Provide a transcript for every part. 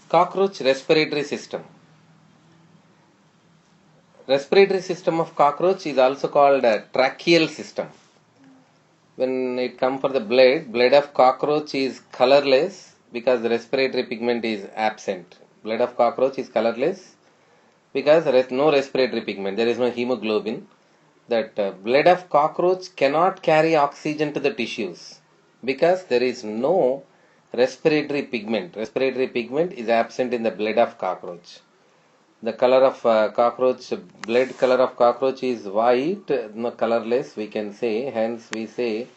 Cockroach respiratory system. Respiratory system of cockroach is also called a tracheal system. When it comes for the blood of cockroach is colorless because the respiratory pigment is absent. Blood of cockroach is colorless because there is no respiratory pigment, there is no hemoglobin. That blood of cockroach cannot carry oxygen to the tissues because there is no respiratory pigment. Respiratory pigment is absent in the blood of cockroach. The color of cockroach, blood color of cockroach is white, no colorless we can say. Hence we say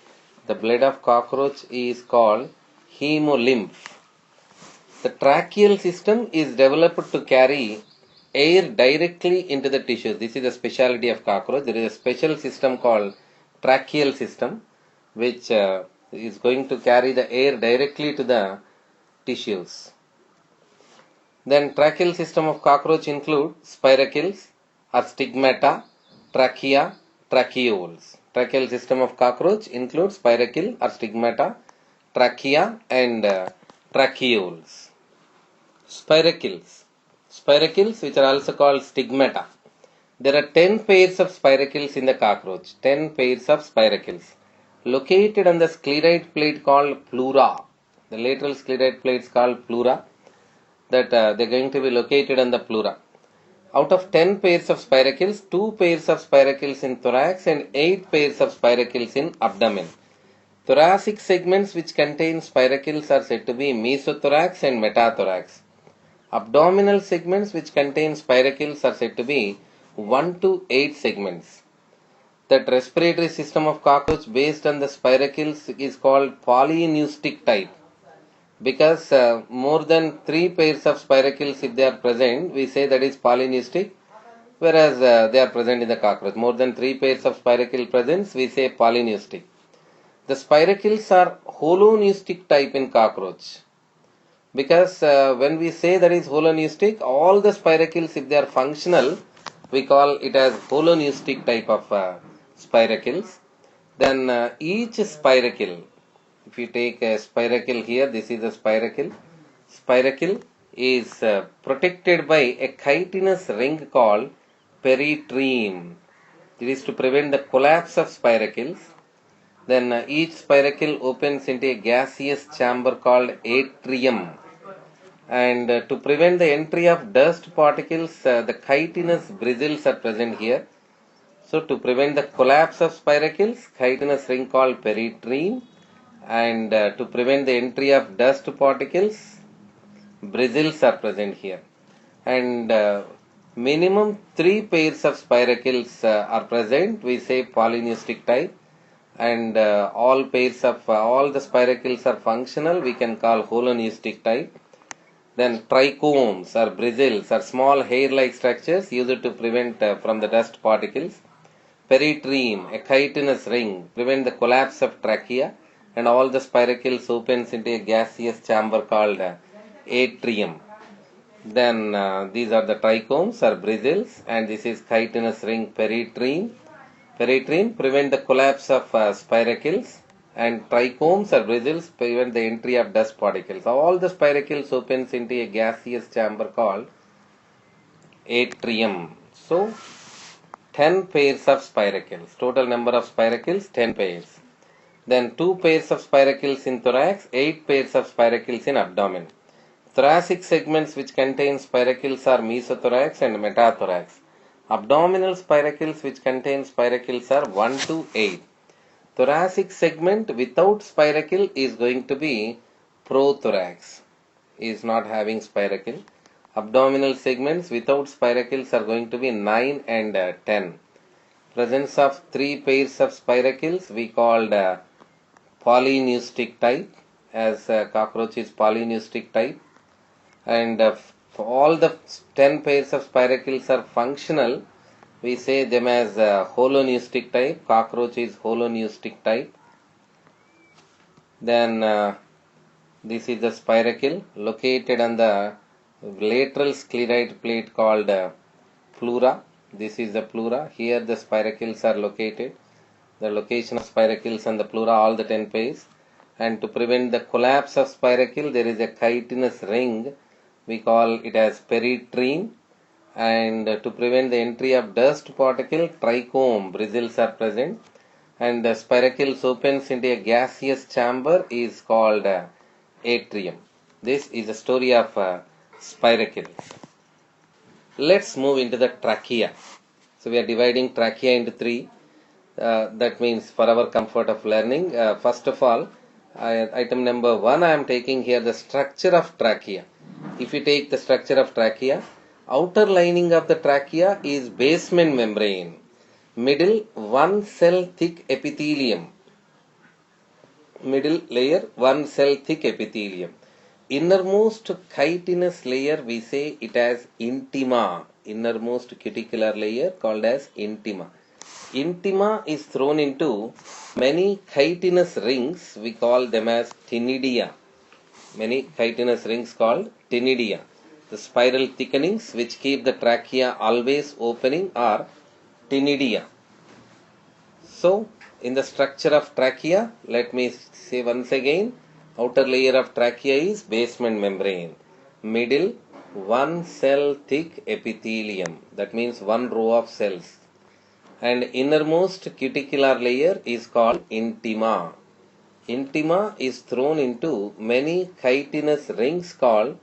the blood of cockroach is called hemolymph. The tracheal system is developed to carry air directly into the tissue. This is the specialty of cockroach. There is a special system called tracheal system which is going to carry the air directly to the tissues. Then tracheal system of cockroach include spiracles or stigmata, trachea, tracheoles. Tracheal system of cockroach includes spiracle or stigmata, trachea and tracheoles. Spiracles. Spiracles which are also called stigmata. There are 10 pairs of spiracles in the cockroach. 10 pairs of spiracles located on the scleroid plate called pleura. The lateral scleroid plate is called pleura. That they are going to be located on the pleura. Out of 10 pairs of spiracles, 2 pairs of spiracles in thorax and 8 pairs of spiracles in abdomen. Thoracic segments which contain spiracles are said to be mesothorax and metathorax. Abdominal segments which contain spiracles are said to be 1 to 8 segments. That respiratory system of cockroach based on the spiracles is called polyneustic type. Because more than 3 pairs of spiracles if they are present, we say that is polyneustic, whereas they are present in the cockroach. More than 3 pairs of spiracle presence, we say polyneustic. The spiracles are holoneustic type in cockroach. Because when we say that is holoneustic, all the spiracles if they are functional, we call it as holoneustic type of spiracles. Then each spiracle, if you take a spiracle here, this is a spiracle. Spiracle is protected by a chitinous ring called peritreme. It is to prevent the collapse of spiracles. Then each spiracle opens into a gaseous chamber called atrium. And to prevent the entry of dust particles, the chitinous bristles are present here. So to prevent the collapse of spiracles, chitinous ring called peritreme. And to prevent the entry of dust particles, bristles are present here. And minimum 3 pairs of spiracles are present, we say polyneustic type. And all pairs of all the spiracles are functional, we can call holoneustic type. Then trichomes or bristles are small hair-like structures used to prevent from the dust particles. Peritreme, a chitinous ring, prevent the collapse of trachea. And all the spiracles opens into a gaseous chamber called atrium. Then these are the trichomes or bristles, and this is chitinous ring peritreme. Peritreme prevent the collapse of spiracles, and trichomes or bristles prevent the entry of dust particles. All the spiracles opens into a gaseous chamber called atrium. So 10 pairs of spiracles. Total number of spiracles 10 pairs. Then 2 pairs of spiracles in thorax, 8 pairs of spiracles in abdomen. Thoracic segments which contain spiracles are mesothorax and metathorax. Abdominal spiracles which contain spiracles are 1 to 8. Thoracic segment without spiracle is going to be prothorax, is not having spiracle. Abdominal segments without spiracles are going to be 9 and 10. Presence of 3 pairs of spiracles we called polyneustic type, as cockroach is polyneustic type. And all the 10 pairs of spiracles are functional, we say them as holoneustic type. Cockroach is holoneustic type. Then this is the spiracle located on the lateral scleroid plate called pleura. This is the pleura. Here the spiracles are located. The location of spiracles on the pleura, all the 10 pairs. And to prevent the collapse of spiracle, there is a chitinous ring we call it as peritrine. And to prevent the entry of dust particle, trichome bristles are present, and the spiracles opens into a gaseous chamber is called atrium. This is the story of spiracles. Let's move into the trachea. So we are dividing trachea into three. That means for our comfort of learning, first of all, item number 1, I am taking here the structure of trachea. If you take the structure of trachea, outer lining of the trachea is basement membrane, middle one cell thick epithelium, middle layer one cell thick epithelium, innermost chitinous layer we say it as intima, innermost cuticular layer called as intima. Intima is thrown into many chitinous rings, we call them as ctenidia. Many chitinous rings called ctenidia. The spiral thickenings which keep the trachea always opening are ctenidia. So, in the structure of trachea, let me say once again, outer layer of trachea is basement membrane, middle one cell thick epithelium, that means one row of cells, and innermost cuticular layer is called intima. Intima is thrown into many chitinous rings called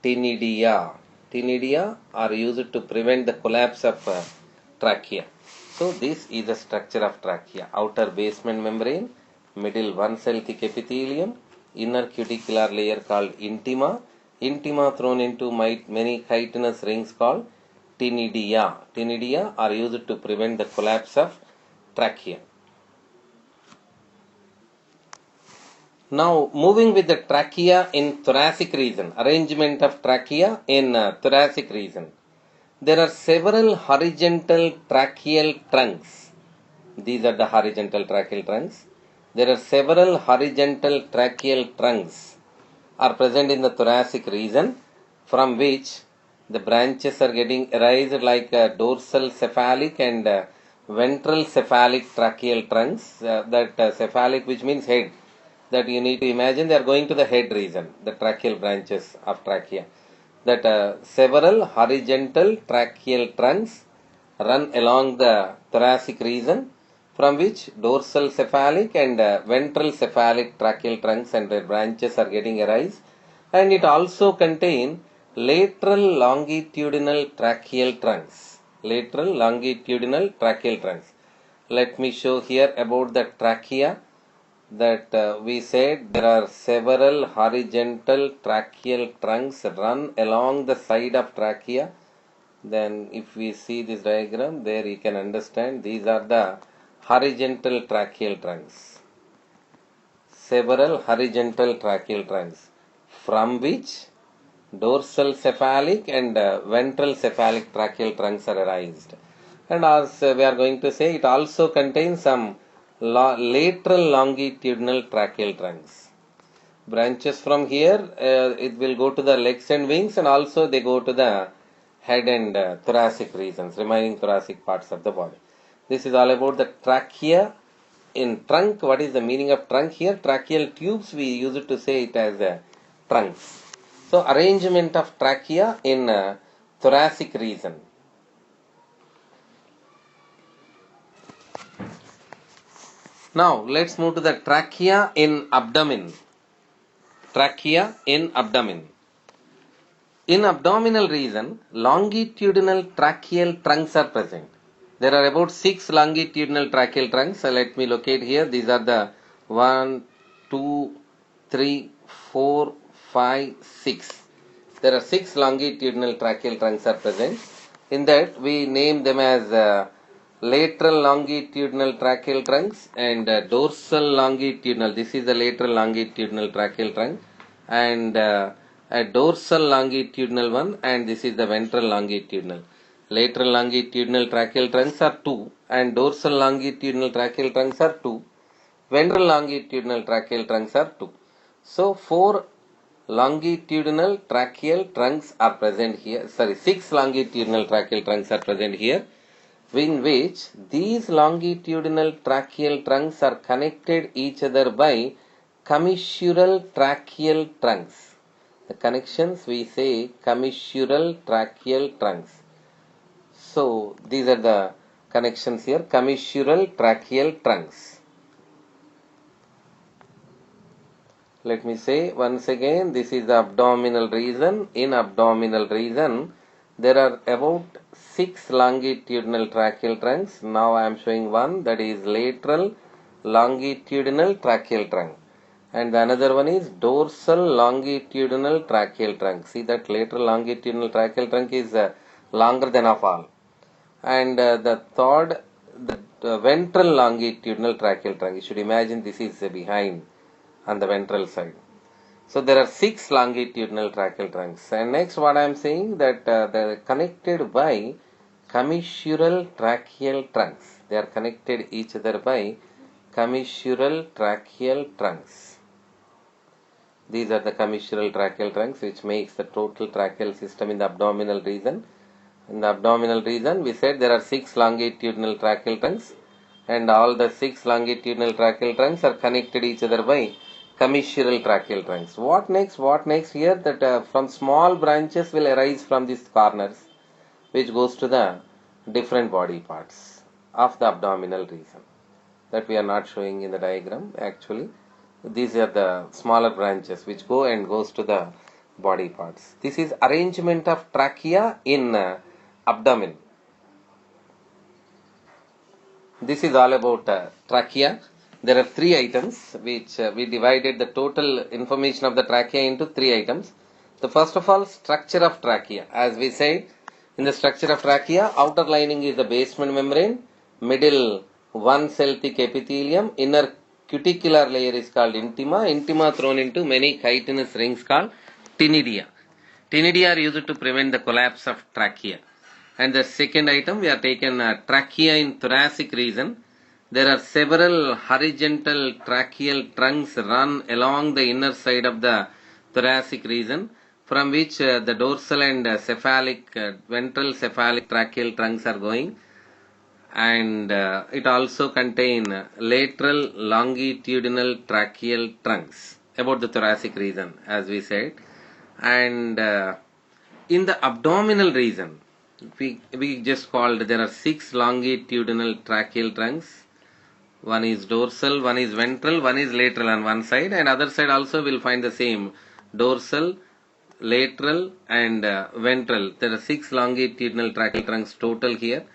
ctenidia. Ctenidia are used to prevent the collapse of trachea. So this is the structure of trachea. Outer basement membrane, middle one cell thick epithelium, inner cuticular layer called intima. Intima thrown into many chitinous rings called ctenidia. Ctenidia are used to prevent the collapse of trachea. Now moving with the trachea in thoracic region, arrangement of trachea in thoracic region. There are several horizontal tracheal trunks. These are the horizontal tracheal trunks. There are several horizontal tracheal trunks are present in the thoracic region, from which the branches are getting raised like dorsal cephalic and ventral cephalic tracheal trunks. Cephalic, which means head, that you need to imagine they are going to the head region, the tracheal branches of trachea. That several horizontal tracheal trunks run along the thoracic region, from which dorsal cephalic and ventral cephalic tracheal trunks and their branches are getting arise, and it also contain lateral longitudinal tracheal trunks. Lateral longitudinal tracheal trunks. Let me show here about the trachea. That we said there are several horizontal tracheal trunks run along the side of trachea. Then if we see this diagram, there you can understand these are the horizontal tracheal trunks. Several horizontal tracheal trunks, from which dorsal cephalic and ventral cephalic tracheal trunks are arised. And as we are going to say, it also contains some lateral longitudinal tracheal trunks. Branches from here, it will go to the legs and wings, and also they go to the head and thoracic regions, remaining thoracic parts of the body. This is all about the trachea in trunk. What is the meaning of trunk here? Tracheal tubes, we use it to say it as trunks. So arrangement of trachea in thoracic region. Now let's move to the trachea in abdomen. Trachea in abdomen. In abdominal region, longitudinal tracheal trunks are present. There are about 6 longitudinal tracheal trunks. So let me locate here. These are the 1, 2, 3, 4, 5, 6. There are 6 longitudinal tracheal trunks are present. In that we name them as lateral longitudinal tracheal trunks and dorsal longitudinal. This is the lateral longitudinal tracheal trunk, and a dorsal longitudinal one, and this is the ventral longitudinal. Lateral longitudinal tracheal trunks are 2 and dorsal longitudinal tracheal trunks are 2. Ventral longitudinal tracheal trunks are 2. So 4 longitudinal tracheal trunks are present here. 6 longitudinal tracheal trunks are present here, in which these longitudinal tracheal trunks are connected each other by commissural tracheal trunks. The connections we say commissural tracheal trunks. So these are the connections here, commissural tracheal trunks. Let me say once again, this is the abdominal region. In abdominal region, there are about 6 longitudinal tracheal trunks. Now I am showing one, that is lateral longitudinal tracheal trunk. And the another one is dorsal longitudinal tracheal trunk. See that lateral longitudinal tracheal trunk is longer than of all. And the third, the ventral longitudinal tracheal trunk. You should imagine this is behind on the ventral side. So there are 6 longitudinal tracheal trunks. And next what I am saying, that they are connected by commissural tracheal trunks. They are connected each other by commissural tracheal trunks. These are the commissural tracheal trunks which makes the total tracheal system in the abdominal region. In the abdominal region, we said there are 6 longitudinal tracheal trunks, and all the 6 longitudinal tracheal trunks are connected each other by commissural tracheal trunks. What next? What next here? That from small branches will arise from these corners, which goes to the different body parts of the abdominal region. That we are not showing in the diagram actually. These are the smaller branches which go and goes to the body parts. This is arrangement of trachea in abdomen. This is all about trachea. There are 3 items which we divided the total information of the trachea into 3 items. The first of all, structure of trachea. As we said, in the structure of trachea, outer lining is the basement membrane, middle one cell thick epithelium, inner cuticular layer is called intima. Intima thrown into many chitinous rings called ctenidia. Ctenidia are used to prevent the collapse of trachea. And the second item, we are taken trachea in thoracic region. There are several horizontal tracheal trunks run along the inner side of the thoracic region, from which the dorsal and ventral cephalic tracheal trunks are going. And it also contains lateral longitudinal tracheal trunks about the thoracic region, as we said. And in the abdominal region, we just called, there are 6 longitudinal tracheal trunks. One is dorsal, one is ventral, one is lateral on one side, and other side also will find the same dorsal, lateral and ventral. There are 6 longitudinal tracheal trunks total here.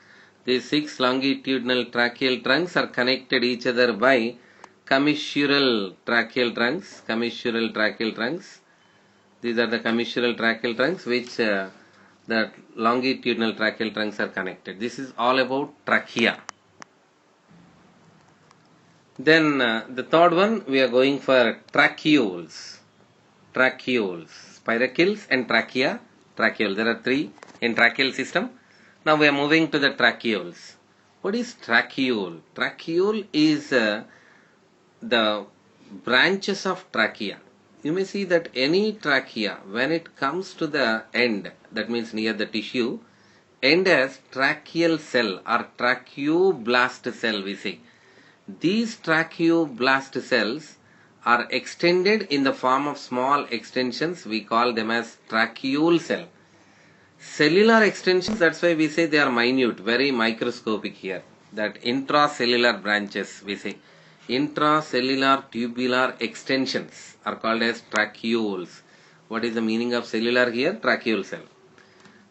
These 6 longitudinal tracheal trunks are connected each other by commissural tracheal trunks. Commissural tracheal trunks. These are the commissural tracheal trunks which the longitudinal tracheal trunks are connected. This is all about trachea. Then the third one, we are going for tracheoles. Tracheoles, spiracles and trachea. Tracheole. There are 3 in tracheal system. Now we are moving to the tracheoles. What is tracheole? Tracheole is the branches of trachea. You may see that any trachea, when it comes to the end, that means near the tissue, end as tracheal cell or tracheoblast cell, we say. These tracheoblast cells are extended in the form of small extensions. We call them as tracheole cell. Cellular extensions, that's why we say they are minute, very microscopic here. That intracellular branches, we say. Intracellular tubular extensions are called as tracheoles. What is the meaning of cellular here? Tracheole cell.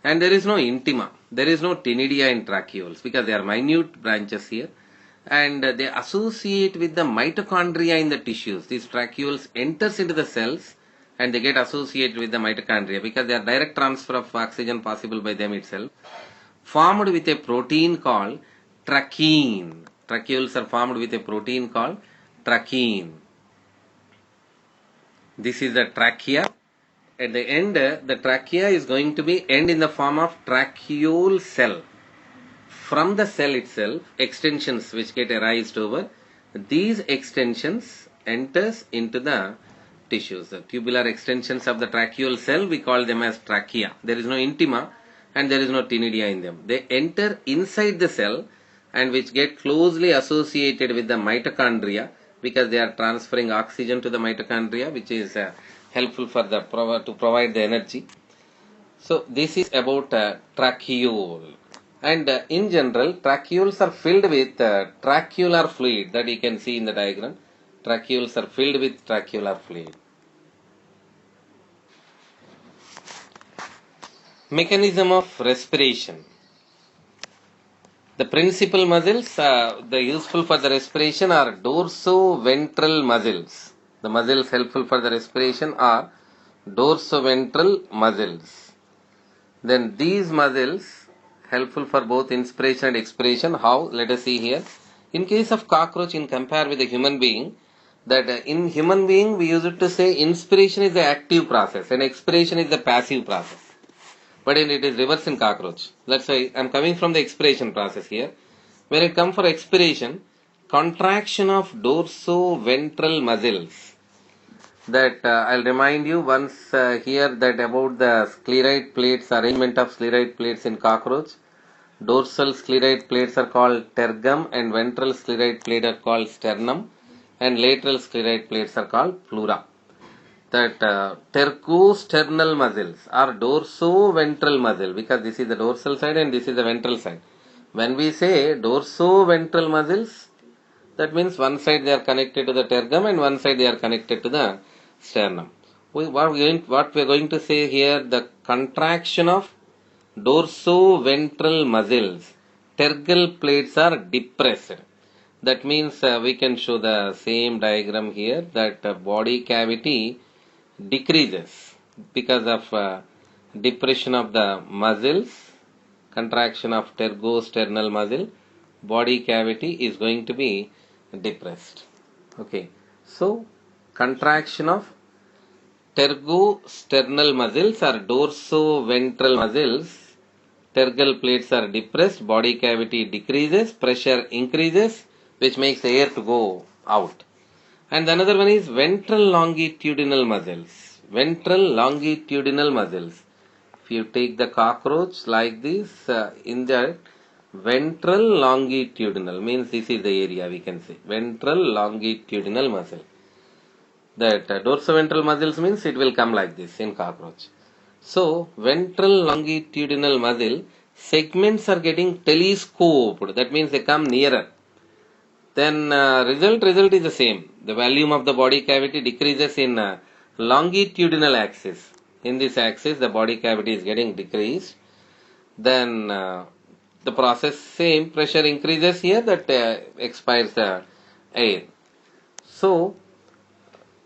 And there is no intima. There is no ctenidia in tracheoles because they are minute branches here. And they associate with the mitochondria in the tissues. These tracheoles enters into the cells and they get associated with the mitochondria because they are direct transfer of oxygen possible by them itself. Formed with a protein called trachein. Tracheoles are formed with a protein called trachein. This is the trachea. At the end, the trachea is going to be end in the form of tracheole cell. From the cell itself, extensions which get arised over, these extensions enters into the tissues. The tubular extensions of the tracheole cell, we call them as trachea. There is no intima and there is no ctenidia in them. They enter inside the cell and which get closely associated with the mitochondria because they are transferring oxygen to the mitochondria, which is helpful for the to provide the energy. So this is about tracheole. And in general, tracheoles are filled with tracheolar fluid that you can see in the diagram. Tracheoles are filled with tracheolar fluid. Mechanism of respiration. The principal muscles, the useful for the respiration are dorsoventral muscles. The muscles helpful for the respiration are dorsoventral muscles. Then these muscles helpful for both inspiration and expiration. How? Let us see here. In case of cockroach, in compare with the human being, that in human being we use it to say inspiration is the active process and expiration is the passive process. But it is reverse in cockroach. That's why I am coming from the expiration process here. When it comes for expiration, contraction of dorsoventral muscles. That I'll remind you once here that about the scleroid plates, arrangement of scleroid plates in cockroach. Dorsal scleroid plates are called tergum and ventral scleroid plate are called sternum and lateral scleroid plates are called pleura. That tercosternal muscles are dorsoventral muscle because this is the dorsal side and this is the ventral side. When we say dorsoventral muscles, that means one side they are connected to the tergum and one side they are connected to the sternum. What we are going to say here, the contraction of dorsoventral muscles, tergal plates are depressed. That means we can show the same diagram here that body cavity decreases because of depression of the muscles, contraction of tergosternal muscle, body cavity is going to be depressed. Okay, so contraction of tergosternal muscles or dorsoventral muscles, tergal plates are depressed, body cavity decreases, pressure increases, which makes the air to go out. And another one is ventral longitudinal muscles. Ventral longitudinal muscles. If you take the cockroach like this, in that ventral longitudinal means this is the area we can say. Ventral longitudinal muscle. That dorsoventral muscles means it will come like this in cockroach. So ventral longitudinal muscle segments are getting telescoped. That means they come nearer. Then result is the same. The volume of the body cavity decreases in longitudinal axis. In this axis, the body cavity is getting decreased. Then the process same, pressure increases here, that expires the air. So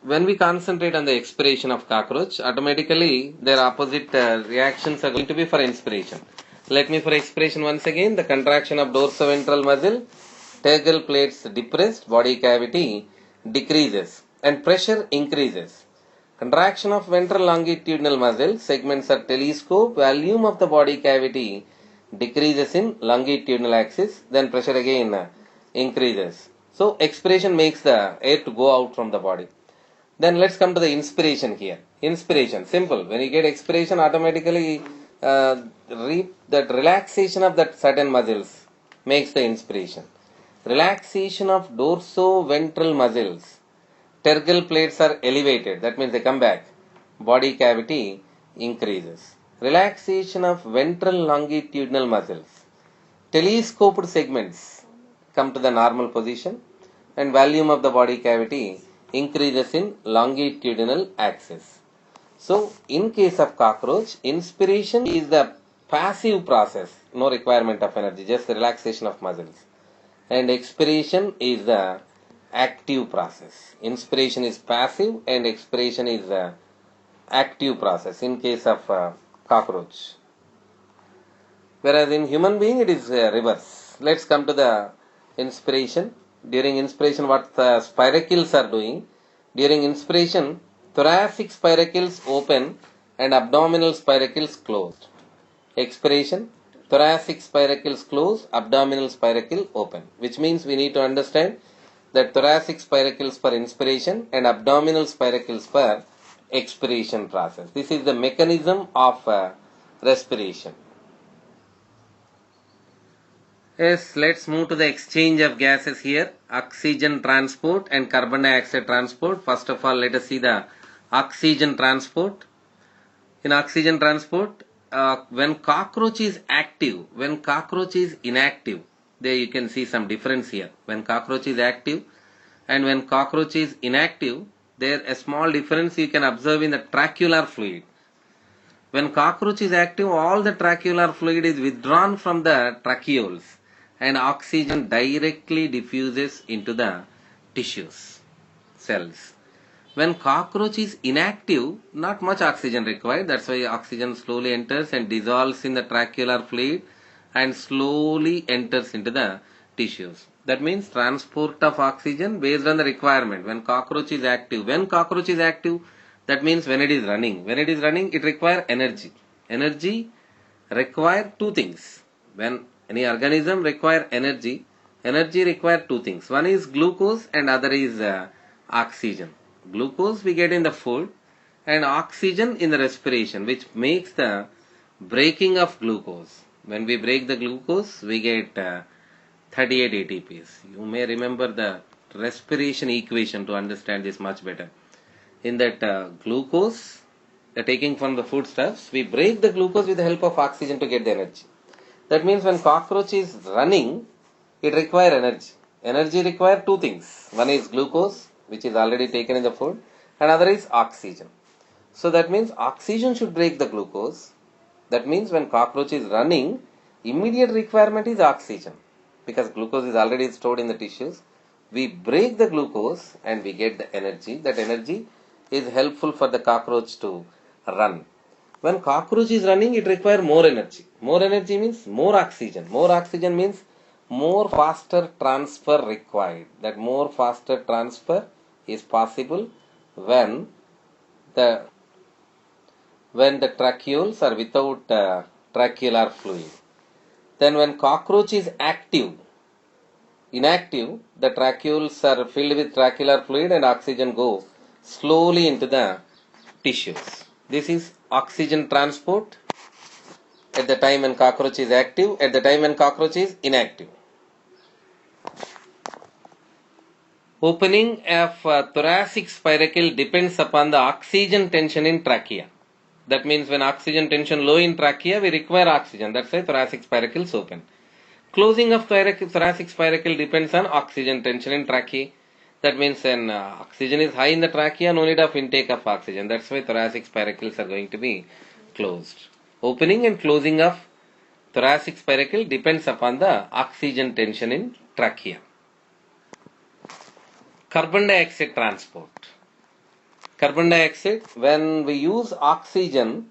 when we concentrate on the expiration of cockroach, automatically their opposite reactions are going to be for inspiration. Let me for expiration once again, the contraction of dorsoventral muscle, tergal plates depressed, body cavity decreases and pressure increases. Contraction of ventral longitudinal muscle, segments are telescope, volume of the body cavity decreases in longitudinal axis, then pressure again increases. So expiration makes the air to go out from the body. Then let's come to the inspiration here. Inspiration, simple. When you get expiration, automatically that relaxation of that certain muscles makes the inspiration. Relaxation of dorsoventral muscles. Tergal plates are elevated. That means they come back. Body cavity increases. Relaxation of ventral longitudinal muscles. Telescoped segments come to the normal position and volume of the body cavity increases in longitudinal axis. So, in case of cockroach, inspiration is the passive process, no requirement of energy, just the relaxation of muscles. And expiration is the active process. Inspiration is passive and expiration is the active process in case of cockroach. Whereas in human being it is reverse. Let's come to the inspiration. During inspiration, what the spiracles are doing. During inspiration, thoracic spiracles open and abdominal spiracles closed. Expiration, thoracic spiracles close, abdominal spiracle open. Which means we need to understand that thoracic spiracles for inspiration and abdominal spiracles for expiration process. This is the mechanism of respiration. Yes, let's move to the exchange of gases here. Oxygen transport and carbon dioxide transport. First of all, let us see the Oxygen transport. In oxygen transport, when cockroach is active, when cockroach is inactive, there you can see some difference here. When cockroach is active and when cockroach is inactive, there a small difference you can observe in the tracheal fluid. When cockroach is active, all the tracheal fluid is withdrawn from the tracheoles and oxygen directly diffuses into the tissues, cells. When cockroach is inactive, not much oxygen required. That's why oxygen slowly enters and dissolves in the tracheal fluid and slowly enters into the tissues. That means transport of oxygen based on the requirement. When cockroach is active, that means when it is running. When it is running, it requires energy. Energy require two things. When any organism require energy require two things. One is glucose and other is oxygen. Glucose we get in the food and oxygen in the respiration, which makes the breaking of glucose. When we break the glucose, we get 38 ATPs. You may remember the respiration equation to understand this much better. In that glucose, taking from the foodstuffs, we break the glucose with the help of oxygen to get the energy. That means when cockroach is running, it requires energy. Energy requires two things. One is glucose, which is already taken in the food, and other is oxygen. So that means oxygen should break the glucose. That means when cockroach is running, immediate requirement is oxygen, because glucose is already stored in the tissues. We break the glucose and we get the energy. That energy is helpful for the cockroach to run. When cockroach is running, it requires more energy. More energy means more oxygen. More oxygen means more faster transfer required. That more faster transfer is possible when the tracheoles are without tracheal fluid. Then when cockroach is inactive, the tracheoles are filled with tracheal fluid and oxygen go slowly into the tissues. This is oxygen transport at the time when cockroach is active, at the time when cockroach is inactive. Opening of thoracic spiracle depends upon the oxygen tension in trachea. That means when oxygen tension low in trachea, we require oxygen. That's why thoracic spiracle is open. Closing of thoracic spiracle depends on oxygen tension in trachea. That means when oxygen is high in the trachea, no need of intake of oxygen. That's why thoracic spiracles are going to be closed. Opening and closing of thoracic spiracle depends upon the oxygen tension in trachea. Carbon dioxide transport. Carbon dioxide, when we use oxygen,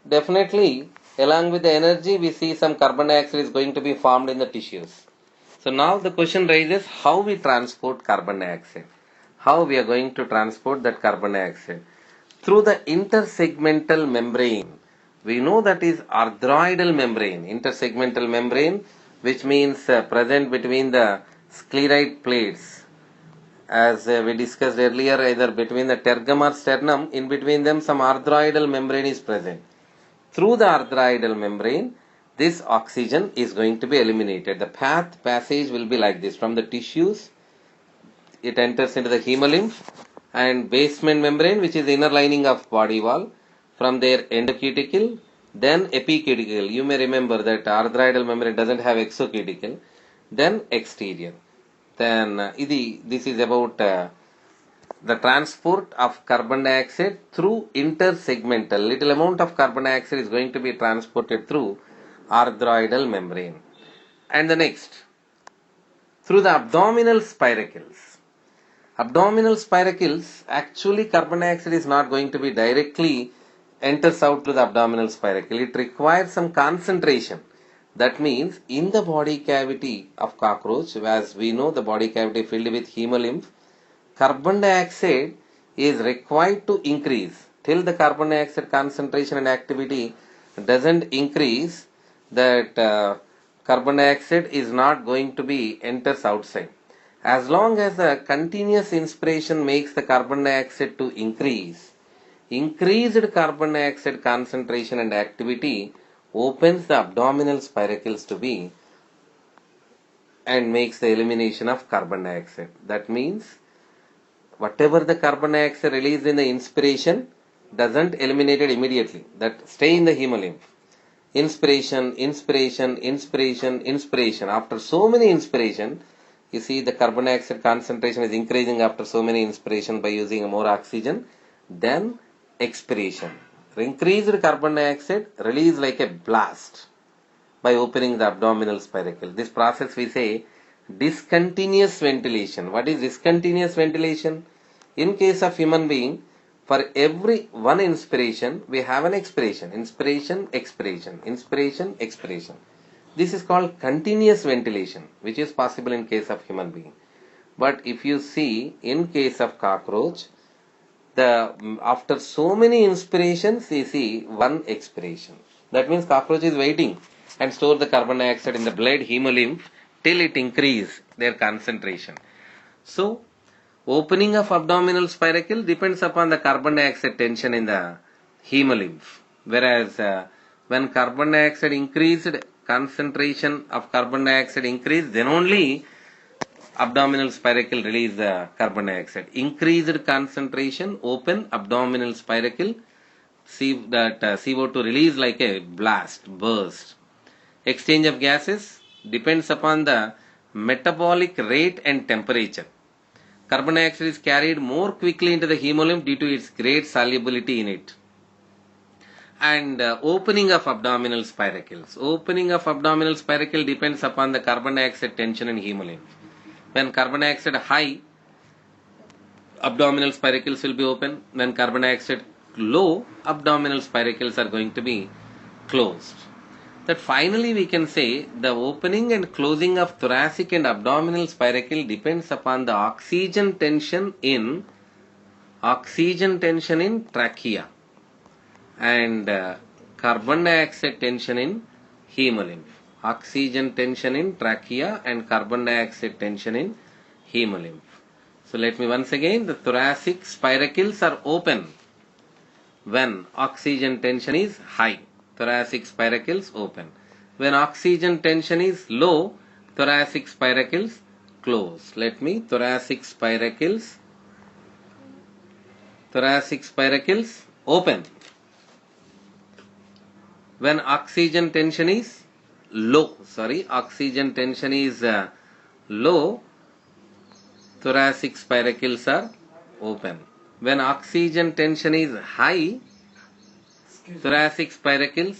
definitely along with the energy we see some carbon dioxide is going to be formed in the tissues. So now the question rises, how we transport carbon dioxide? How we are going to transport that carbon dioxide? Through the intersegmental membrane. We know that is arthroidal membrane. Intersegmental membrane, which means present between the scleroid plates. As we discussed earlier, either between the tergum or sternum, in between them some arthroidal membrane is present. Through the arthroidal membrane, this oxygen is going to be eliminated. The passage will be like this. From the tissues, it enters into the hemolymph and basement membrane, which is the inner lining of body wall. From there, endocuticle, then epicuticle. You may remember that arthroidal membrane doesn't have exocuticle. Then exterior. Then this is about the transport of carbon dioxide through intersegmental. Little amount of carbon dioxide is going to be transported through arthroidal membrane. And the next, through the abdominal spiracles. Abdominal spiracles, actually carbon dioxide is not going to be directly enters out to the abdominal spiracle. It requires some concentration. That means in the body cavity of cockroach, as we know the body cavity filled with hemolymph, carbon dioxide is required to increase. Till the carbon dioxide concentration and activity doesn't increase, that carbon dioxide is not going to be enters outside. As long as the continuous inspiration makes the carbon dioxide to increase, increased carbon dioxide concentration and activity opens the abdominal spiracles to be and makes the elimination of carbon dioxide. That means whatever the carbon dioxide released in the inspiration doesn't eliminate it immediately. That stay in the hemolymph. Inspiration, inspiration, inspiration, inspiration. After so many inspiration, you see the carbon dioxide concentration is increasing after so many inspiration by using more oxygen. Then expiration. Increased carbon dioxide release like a blast by opening the abdominal spiracle. This process we say discontinuous ventilation. What is discontinuous ventilation? In case of human being, for every one inspiration, we have an expiration. Inspiration, expiration. Inspiration, expiration. This is called continuous ventilation, which is possible in case of human being. But if you see, in case of cockroach, after so many inspirations, we see one expiration. That means cockroach is waiting and store the carbon dioxide in the blood hemolymph till it increase their concentration. So, opening of abdominal spiracle depends upon the carbon dioxide tension in the hemolymph. Whereas when carbon dioxide increased, concentration of carbon dioxide increased, then only abdominal spiracle release the carbon dioxide. Increased concentration, open abdominal spiracle, see that CO2 release like a blast, burst. Exchange of gases depends upon the metabolic rate and temperature. Carbon dioxide is carried more quickly into the hemolymph due to its great solubility in it. And opening of abdominal spiracles. Opening of abdominal spiracle depends upon the carbon dioxide tension in hemolymph. When carbon dioxide high, abdominal spiracles will be open. When carbon dioxide low, abdominal spiracles are going to be closed. That finally we can say the opening and closing of thoracic and abdominal spiracle depends upon the oxygen tension in trachea and carbon dioxide tension in hemolymph. Oxygen tension in trachea and carbon dioxide tension in hemolymph. So let me once again, the thoracic spiracles are open when oxygen tension is high. Thoracic spiracles open. When oxygen tension is low, thoracic spiracles close. Let me, thoracic spiracles open. When oxygen tension is low, low, thoracic spiracles are open. When oxygen tension is high, thoracic spiracles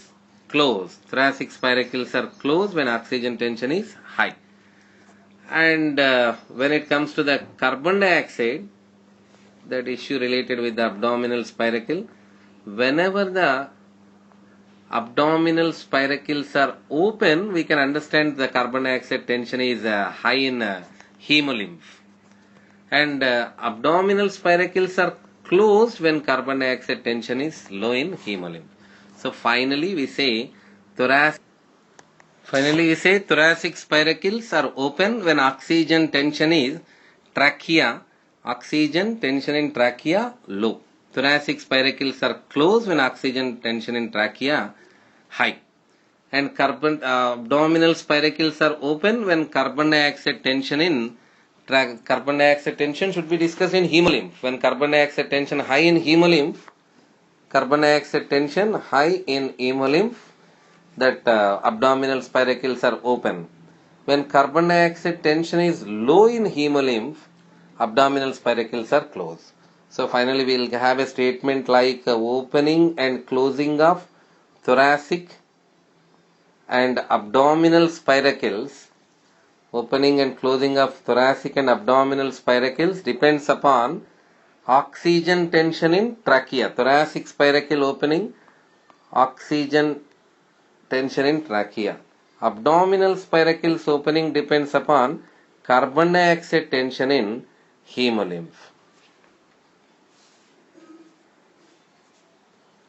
close. Thoracic spiracles are closed when oxygen tension is high. And when it comes to the carbon dioxide, that issue related with the abdominal spiracle, whenever the abdominal spiracles are open, we can understand the carbon dioxide tension is high in hemolymph. And abdominal spiracles are closed when carbon dioxide tension is low in hemolymph. So finally we say thoracic spiracles are open when oxygen tension in trachea low. Thoracic spiracles are closed when oxygen tension in trachea high. And abdominal spiracles are open when carbon dioxide tension should be discussed in hemolymph. When carbon dioxide tension high in hemolymph, that abdominal spiracles are open. When carbon dioxide tension is low in hemolymph, abdominal spiracles are closed. So finally we will have a statement like opening and closing of thoracic and abdominal spiracles. Opening and closing of thoracic and abdominal spiracles depends upon oxygen tension in trachea. Thoracic spiracle opening, oxygen tension in trachea. Abdominal spiracles opening depends upon carbon dioxide tension in hemolymph.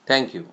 Thank you.